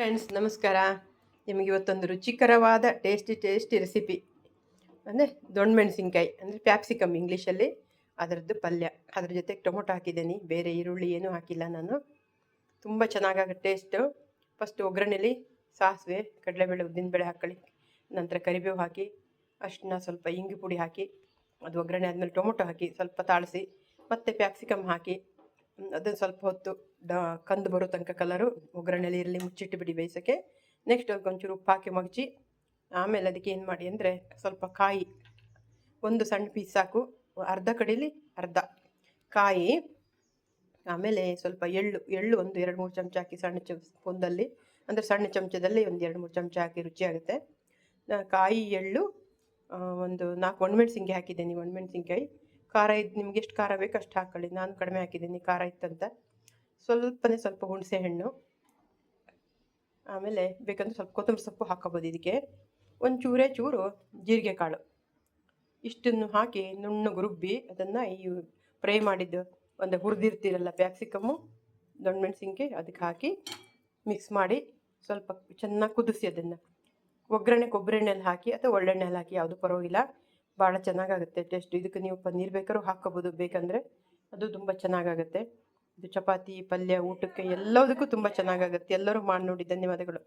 Friends ನಮಸ್ಕಾರ. ನಿಮಗೆ ಇವತ್ತೊಂದು ರುಚಿಕರವಾದ ಟೇಸ್ಟಿ ರೆಸಿಪಿ ಅಂದರೆ ದೊಣ್ಣಮೆಣಸಿನ್ಕಾಯಿ ಅಂದರೆ ಪ್ಯಾಪ್ಸಿಕಮ್ ಇಂಗ್ಲೀಷಲ್ಲಿ, ಅದರದ್ದು ಪಲ್ಯ. ಅದ್ರ ಜೊತೆಗೆ ಟೊಮೊಟೊ ಹಾಕಿದ್ದೀನಿ, ಬೇರೆ ಈರುಳ್ಳಿ ಏನೂ ಹಾಕಿಲ್ಲ ನಾನು. ತುಂಬ ಚೆನ್ನಾಗಾಗುತ್ತೆ ಟೇಸ್ಟು. ಫಸ್ಟ್ ಒಗ್ಗರಣೆಲಿ ಸಾಸಿವೆ, ಕಡಲೆಬೇಳೆ, ಉದ್ದಿನಬೇಳೆ ಹಾಕ್ಕೊಳ್ಳಿ. ನಂತರ ಕರಿಬೇವು ಹಾಕಿ, ಅಷ್ಟನ್ನ ಸ್ವಲ್ಪ ಇಂಗು ಪುಡಿ ಹಾಕಿ, ಅದು ಒಗ್ಗರಣೆ ಆದಮೇಲೆ ಟೊಮೊಟೊ ಹಾಕಿ ಸ್ವಲ್ಪ ತಾಳಿಸಿ, ಮತ್ತು ಪ್ಯಾಪ್ಸಿಕಮ್ ಹಾಕಿ ಅದನ್ನು ಸ್ವಲ್ಪ ಹೊತ್ತು ಕಂದು ಬರೋ ತನಕ ಕಲರು ಒಗ್ಗರಣೆಲಿ ಇರಲಿ, ಮುಚ್ಚಿಟ್ಟು ಬಿಡಿ ಬೇಯಿಸೋಕ್ಕೆ. ನೆಕ್ಸ್ಟ್ ಅದಕ್ಕೊಂಚೂರು ಉಪ್ಪು ಹಾಕಿ ಮಗಚಿ, ಆಮೇಲೆ ಅದಕ್ಕೆ ಏನು ಮಾಡಿ ಅಂದರೆ ಸ್ವಲ್ಪ ಕಾಯಿ, ಒಂದು ಸಣ್ಣ ಪೀಸ್ ಸಾಕು, ಅರ್ಧ ಕಡೀಲಿ ಅರ್ಧ ಕಾಯಿ, ಆಮೇಲೆ ಸ್ವಲ್ಪ ಎಳ್ಳು ಒಂದು 2-3 ಚಮಚ ಹಾಕಿ, ಸಣ್ಣ ಸ್ಪೂನ್ದಲ್ಲಿ ಅಂದರೆ ಸಣ್ಣ ಚಮಚದಲ್ಲಿ ಒಂದು 2-3 ಚಮಚ ಹಾಕಿ ರುಚಿಯಾಗುತ್ತೆ. ಕಾಯಿ, ಎಳ್ಳು, ಒಂದು 4 ಒಣಮೆಣಸಿನ್ಕಾಯಿ ಹಾಕಿದ್ದೀನಿ. ಒಣಮೆಣಸಿನ್ಕಾಯಿ ಖಾರ ಇದ್ದು ನಿಮ್ಗೆ ಎಷ್ಟು ಖಾರ ಬೇಕು ಅಷ್ಟು ಹಾಕ್ಕೊಳ್ಳಿ. ನಾನು ಕಡಿಮೆ ಹಾಕಿದ್ದೀನಿ ಖಾರ ಇತ್ತಂತ. ಸ್ವಲ್ಪ ಹುಣಸೆ ಹಣ್ಣು, ಆಮೇಲೆ ಬೇಕಂದ್ರೆ ಸ್ವಲ್ಪ ಕೊತ್ತಂಬರಿ ಸೊಪ್ಪು ಹಾಕೋಬೋದು ಇದಕ್ಕೆ. ಚೂರು ಜೀರಿಗೆ ಕಾಳು, ಇಷ್ಟನ್ನು ಹಾಕಿ ನುಣ್ಣಗೆ ರುಬ್ಬಿ ಅದನ್ನು ಈ ಫ್ರೈ ಮಾಡಿದ್ದು ಒಂದು ಹುರಿದಿರ್ತೀರಲ್ಲ ಪ್ಯಾಪ್ಸಿಕಮ್ಮು, ದೊಣ್ಣಮೆಣಸಿನ್ಕಾಯಿ ಅದಕ್ಕೆ ಹಾಕಿ ಮಿಕ್ಸ್ ಮಾಡಿ ಸ್ವಲ್ಪ ಚೆನ್ನಾಗಿ ಕುದಿಸಿ ಅದನ್ನು. ಕೊಬ್ಬರಿ ಎಣ್ಣೆಯಲ್ಲಿ ಹಾಕಿ ಅಥವಾ ಒಳ್ಳೆಣ್ಣೆಯಲ್ಲಿ ಹಾಕಿ, ಯಾವುದು ಪರವಾಗಿಲ್ಲ, ಭಾಳ ಚೆನ್ನಾಗಾಗುತ್ತೆ ಟೇಸ್ಟ್. ಇದಕ್ಕೆ ನೀವು ಪನ್ನೀರ್ ಬೇಕಾದ್ರೂ ಹಾಕ್ಕೋಬೋದು ಬೇಕಂದರೆ, ಅದು ತುಂಬ ಚೆನ್ನಾಗಾಗುತ್ತೆ. ಇದು ಚಪಾತಿ, ಪಲ್ಯ, ಊಟಕ್ಕೆ ಎಲ್ಲದಕ್ಕೂ ತುಂಬ ಚೆನ್ನಾಗಾಗುತ್ತೆ. ಎಲ್ಲರೂ ಮಾಡಿ ನೋಡಿ. ಧನ್ಯವಾದಗಳು.